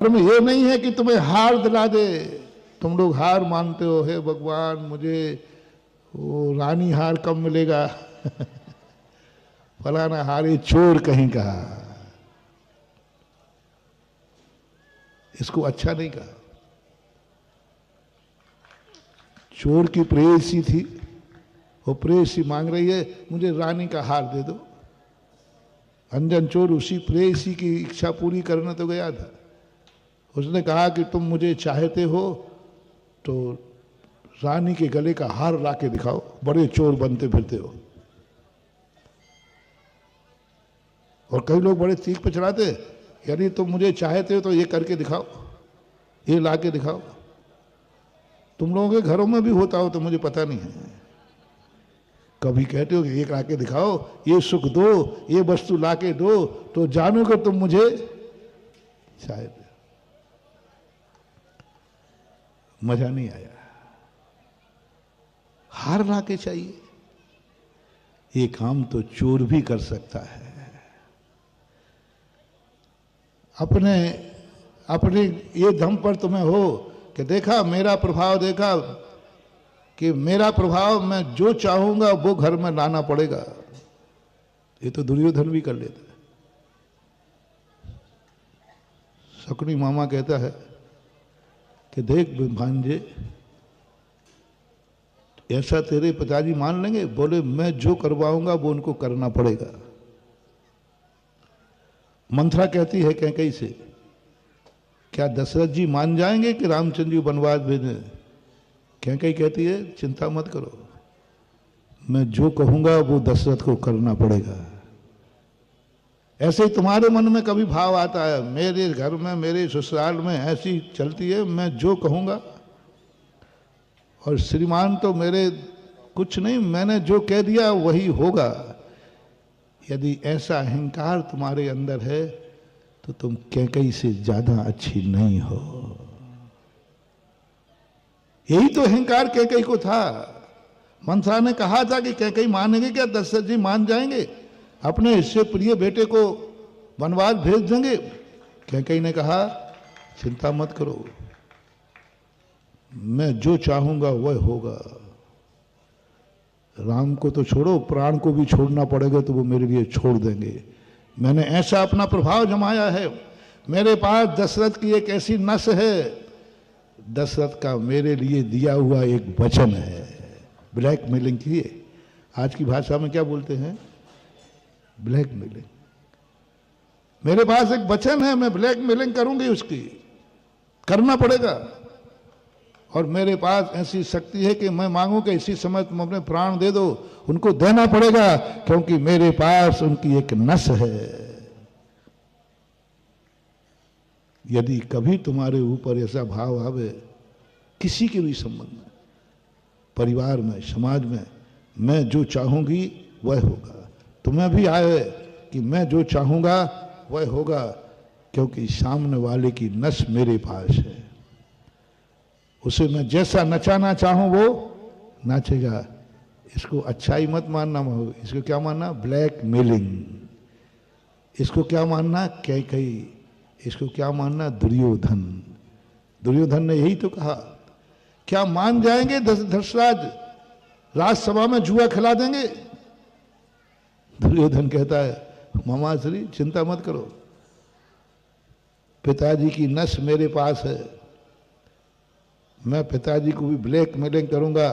में ये नहीं है कि तुम्हें हार दिला दे। तुम लोग हार मानते हो, हे भगवान मुझे वो रानी हार कब मिलेगा फलाना हार, ये चोर कहीं का, इसको अच्छा नहीं कहा। चोर की प्रेयसी थी, वो प्रेयसी मांग रही है मुझे रानी का हार दे दो। अंजन चोर उसी प्रेयसी की इच्छा पूरी करने तो गया था। उसने कहा कि तुम मुझे चाहते हो तो रानी के गले का हार ला के दिखाओ, बड़े चोर बनते फिरते हो। और कई लोग बड़े चीख पे चढ़ाते, यानी तुम मुझे चाहते हो तो ये करके दिखाओ, ये ला के दिखाओ। तुम लोगों के घरों में भी होता हो तो मुझे पता नहीं है। कभी कहते हो कि ये ला के दिखाओ, ये सुख दो, ये वस्तु ला के दो, तो जानो कि तुम मुझे शायद मजा नहीं आया। हार ला के चाहिए, ये काम तो चोर भी कर सकता है। अपने अपने ये दम पर तुम्हें हो कि देखा मेरा प्रभाव, देखा कि मेरा प्रभाव, मैं जो चाहूंगा वो घर में लाना पड़ेगा। ये तो दुर्योधन भी कर लेता है। शकुनी मामा कहता है कि देख भांजे, ऐसा तेरे पिताजी मान लेंगे? बोले मैं जो करवाऊंगा वो उनको करना पड़ेगा। मंथरा कहती है कैकेयी से, क्या दशरथ जी मान जाएंगे कि रामचंद्र जी वनवास भेजें? कैकेयी कहती है चिंता मत करो, मैं जो कहूंगा वो दशरथ को करना पड़ेगा। ऐसे ही तुम्हारे मन में कभी भाव आता है, मेरे घर में, मेरे ससुराल में ऐसी चलती है, मैं जो कहूंगा, और श्रीमान तो मेरे कुछ नहीं, मैंने जो कह दिया वही होगा। यदि ऐसा अहंकार तुम्हारे अंदर है तो तुम कैकेयी से ज्यादा अच्छी नहीं हो। यही तो अहंकार कैकेयी को था। मंथरा ने कहा था कि कैकेयी मानेंगे क्या? दशरथ जी मान जाएंगे, अपने इससे प्रिय बेटे को वनवास भेज देंगे? कैकेयी ने कहा चिंता मत करो, मैं जो चाहूंगा वह होगा। राम को तो छोड़ो, प्राण को भी छोड़ना पड़ेगा तो वो मेरे लिए छोड़ देंगे। मैंने ऐसा अपना प्रभाव जमाया है, मेरे पास दशरथ की एक ऐसी नस है, दशरथ का मेरे लिए दिया हुआ एक वचन है। ब्लैकमेलिंग किए, आज की भाषा में क्या बोलते हैं? ब्लैकमेलिंग। मेरे पास एक वचन है, मैं ब्लैकमेलिंग करूंगी, उसकी करना पड़ेगा। और मेरे पास ऐसी शक्ति है कि मैं मांगू कि इसी समय तुम अपने प्राण दे दो, उनको देना पड़ेगा, क्योंकि मेरे पास उनकी एक नस है। यदि कभी तुम्हारे ऊपर ऐसा भाव आवे, किसी के भी संबंध में, परिवार में, समाज में, मैं जो चाहूंगी वह होगा, तुम्हें भी आए कि मैं जो चाहूंगा वह होगा, क्योंकि सामने वाले की नस मेरे पास है, उसे मैं जैसा नचाना चाहूं वो नाचेगा। इसको अच्छाई मत मानना, इसको क्या मानना? ब्लैकमेलिंग। इसको क्या मानना? कैकेयी। इसको क्या मानना? दुर्योधन। दुर्योधन ने यही तो कहा, क्या मान जाएंगे धर्षराज, राजसभा में जुआ खिला देंगे? दुर्योधन कहता है मामा श्री चिंता मत करो, पिताजी की नस मेरे पास है, मैं पिताजी को भी ब्लैकमेलिंग करूंगा,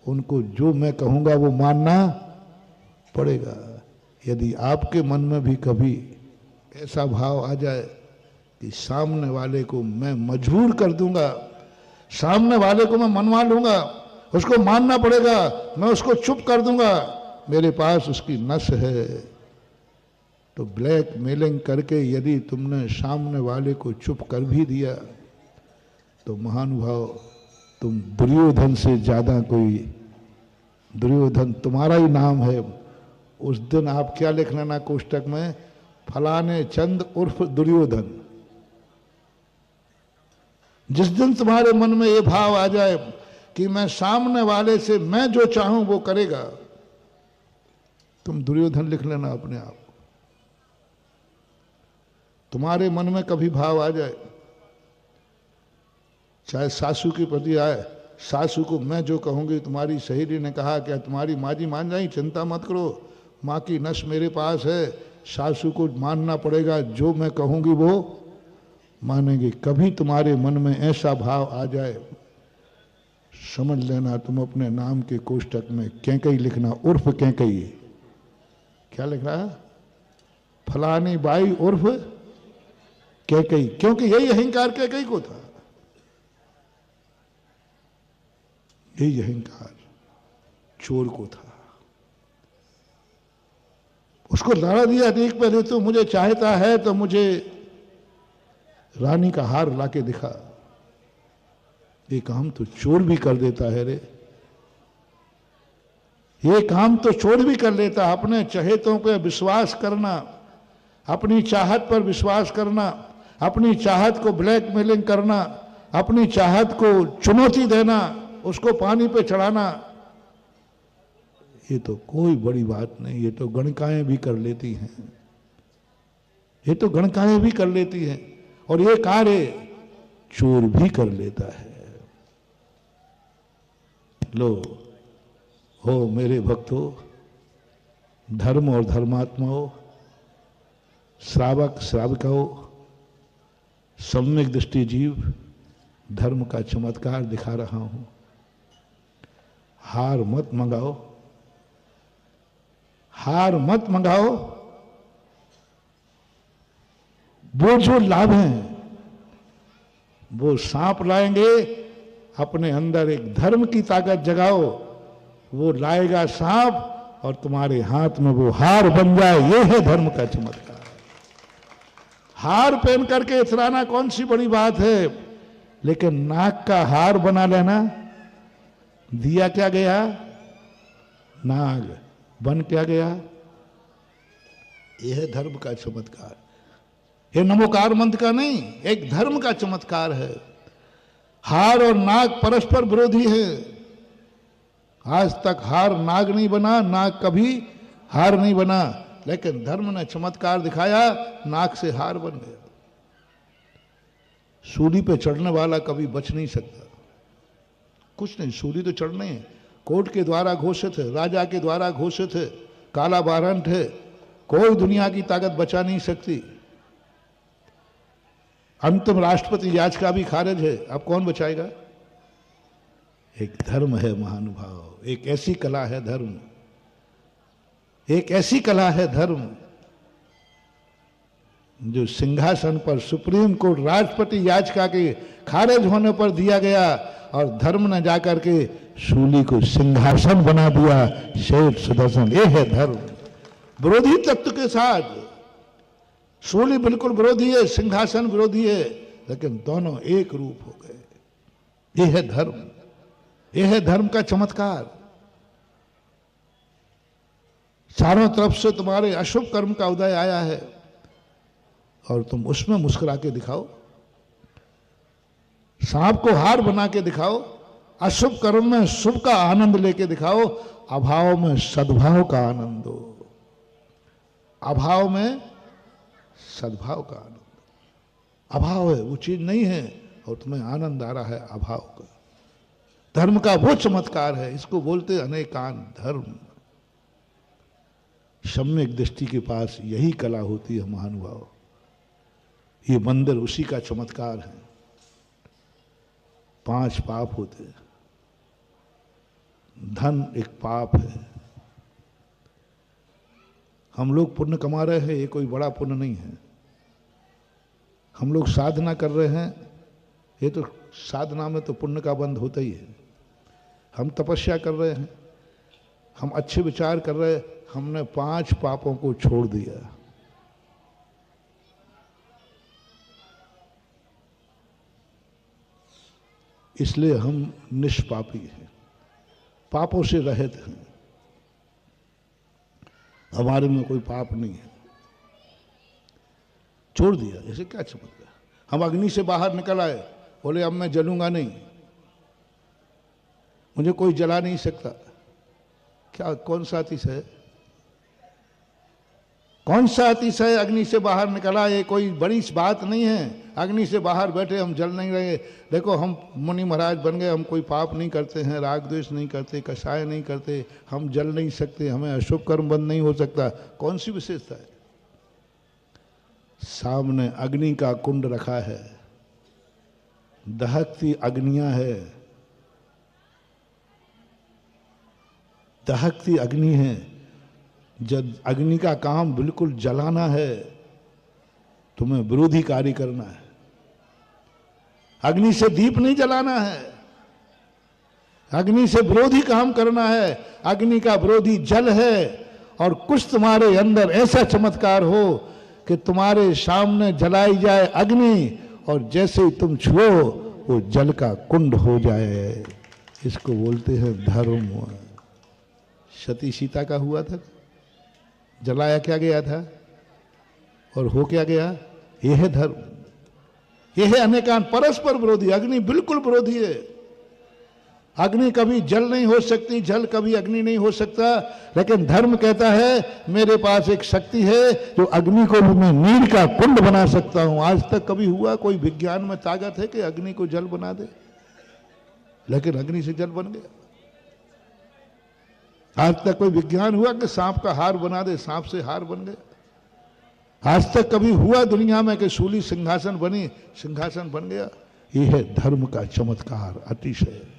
उनको जो मैं कहूंगा वो मानना पड़ेगा। यदि आपके मन में भी कभी ऐसा भाव आ जाए कि सामने वाले को मैं मजबूर कर दूंगा, सामने वाले को मैं मनवा लूंगा, उसको मानना पड़ेगा, मैं उसको चुप कर दूंगा, मेरे पास उसकी नस है, तो ब्लैकमेलिंग करके यदि तुमने सामने वाले को चुप कर भी दिया तो महानुभाव, तुम दुर्योधन से ज्यादा कोई, दुर्योधन तुम्हारा ही नाम है। उस दिन आप क्या लिख लेना कोष्टक में, फलाने चंद उर्फ दुर्योधन। जिस दिन तुम्हारे मन में ये भाव आ जाए कि मैं सामने वाले से मैं जो चाहूं वो करेगा, तुम दुर्योधन लिख लेना अपने आप। तुम्हारे मन में कभी भाव आ जाए चाहे सासू के प्रति आए, सासू को मैं जो कहूँगी, तुम्हारी सहेली ने कहा क्या तुम्हारी माँ जी मान जाएंगी, चिंता मत करो, माँ की नस मेरे पास है, सासू को मानना पड़ेगा, जो मैं कहूँगी वो मानेंगे। कभी तुम्हारे मन में ऐसा भाव आ जाए, समझ लेना तुम अपने नाम के कोष्टक में कैकई लिखना, उर्फ कैकई। क्या लिख रहा है? फलानी बाई उर्फ कैकई, क्योंकि यही अहंकार कैकई को था, यही अहंकार चोर को था। उसको लड़ा दिया, देख पहले तो मुझे चाहता है तो मुझे रानी का हार लाके दिखा। ये काम तो चोर भी कर देता है रे, ये काम तो चोर भी कर लेता। अपने चहेतों पे विश्वास करना, अपनी चाहत पर विश्वास करना, अपनी चाहत को ब्लैकमेलिंग करना, अपनी चाहत को चुनौती देना, उसको पानी पे चढ़ाना, ये तो कोई बड़ी बात नहीं। ये तो गणकाएं भी कर लेती हैं, ये तो गणकाएं भी कर लेती हैं, और ये कार्य चोर भी कर लेता है। लो हो मेरे भक्तों, धर्म और धर्मात्माओं, श्रावक श्राविकाओं, सम्यक दृष्टि जीव, धर्म का चमत्कार दिखा रहा हूं। हार मत मंगाओ, हार मत मंगाओ। वो जो लाभ हैं वो सांप लाएंगे, अपने अंदर एक धर्म की ताकत जगाओ, वो लाएगा सांप और तुम्हारे हाथ में वो हार बन जाए। ये है धर्म का चमत्कार। हार पहन करके इतराना कौन सी बड़ी बात है, लेकिन नाक का हार बना लेना, दिया क्या गया, नाग बन क्या गया। यह है धर्म का चमत्कार। ये नमोकार मंत्र का नहीं, एक धर्म का चमत्कार है। हार और नाग परस्पर विरोधी है। आज तक हार नाग नहीं बना, नाग कभी हार नहीं बना, लेकिन धर्म ने चमत्कार दिखाया, नाग से हार बन गया। सूली पे चढ़ने वाला कभी बच नहीं सकता। कुछ नहीं, सूली तो चढ़ने है, कोर्ट के द्वारा घोषित है, राजा के द्वारा घोषित है, काला वारंट है, कोई दुनिया की ताकत बचा नहीं सकती। अंतिम राष्ट्रपति याचिका भी खारिज है, अब कौन बचाएगा। एक धर्म है महानुभाव, एक ऐसी कला है धर्म, एक ऐसी कला है धर्म, जो सिंहासन पर सुप्रीम कोर्ट राष्ट्रपति याचिका के खारिज होने पर दिया गया, और धर्म ने जाकर के शूली को सिंहासन बना दिया। शेर सुदर्शन, ये है धर्म। विरोधी तत्व के साथ शूली बिल्कुल विरोधी है, सिंहासन विरोधी है, लेकिन दोनों एक रूप हो गए। ये है धर्म, ये है धर्म का चमत्कार। चारों तरफ से तुम्हारे अशुभ कर्म का उदय आया है और तुम उसमें मुस्कुरा के दिखाओ, सांप को हार बना के दिखाओ, अशुभ कर्म में शुभ का आनंद लेके दिखाओ, अभाव में सद्भाव का आनंद दो, अभाव में सद्भाव का आनंद। अभाव है वो चीज नहीं है और तुम्हें आनंद आ रहा है अभाव का। धर्म का वो चमत्कार है, इसको बोलते अनेकान धर्म। सम्यक दृष्टि के पास यही कला होती है महानुभाव। ये मंदिर उसी का चमत्कार है। 5 पाप होते हैं, धन एक पाप है। हम लोग पुण्य कमा रहे हैं, ये कोई बड़ा पुण्य नहीं है। हम लोग साधना कर रहे हैं, ये तो साधना में तो पुण्य का बंध होता ही है। हम तपस्या कर रहे हैं, हम अच्छे विचार कर रहे हैं, हमने 5 पापों को छोड़ दिया। इसलिए हम निष्पापी हैं, पापों से रहित हैं। हमारे में कोई पाप नहीं है, छोड़ दिया। ऐसे क्या चमत्कार। हम अग्नि से बाहर निकल आए, बोले अब मैं जलूंगा नहीं, मुझे कोई जला नहीं सकता। क्या कौन सा अतिशय, कौन सा अतिशय अग्नि से बाहर निकला। ये कोई बड़ी बात नहीं है। अग्नि से बाहर बैठे हम जल नहीं रहे। देखो हम मुनि महाराज बन गए, हम कोई पाप नहीं करते हैं, राग द्वेष नहीं करते, कषाय नहीं करते, हम जल नहीं सकते, हमें अशुभ कर्म बंद नहीं हो सकता। कौन सी विशेषता है? सामने अग्नि का कुंड रखा है, दहकती अग्नियां है, दहकती अग्नि है। जब अग्नि का काम बिल्कुल जलाना है, तुम्हें विरोधी कार्य करना है। अग्नि से दीप नहीं जलाना है, अग्नि से विरोधी काम करना है। अग्नि का विरोधी जल है। और कुछ तुम्हारे अंदर ऐसा चमत्कार हो कि तुम्हारे सामने जलाई जाए अग्नि और जैसे ही तुम छुओ वो जल का कुंड हो जाए। इसको बोलते हैं धर्म। सती सीता का हुआ था, जलाया क्या गया था और हो क्या गया? यह है धर्म, यह है अनेकान परस्पर विरोधी। अग्नि बिल्कुल विरोधी है। अग्नि कभी जल नहीं हो सकती, जल कभी अग्नि नहीं हो सकता। लेकिन धर्म कहता है मेरे पास एक शक्ति है जो अग्नि को भी मैं नीर का कुंड बना सकता हूं। आज तक कभी हुआ कोई विज्ञान में ताकत है कि अग्नि को जल बना दे? लेकिन अग्नि से जल बन गया। आज तक कोई विज्ञान हुआ कि सांप का हार बना दे, सांप से हार बन गया? आज तक कभी हुआ दुनिया में कि सूली सिंहासन बनी, सिंहासन बन गया? यह है धर्म का चमत्कार, अतिशय।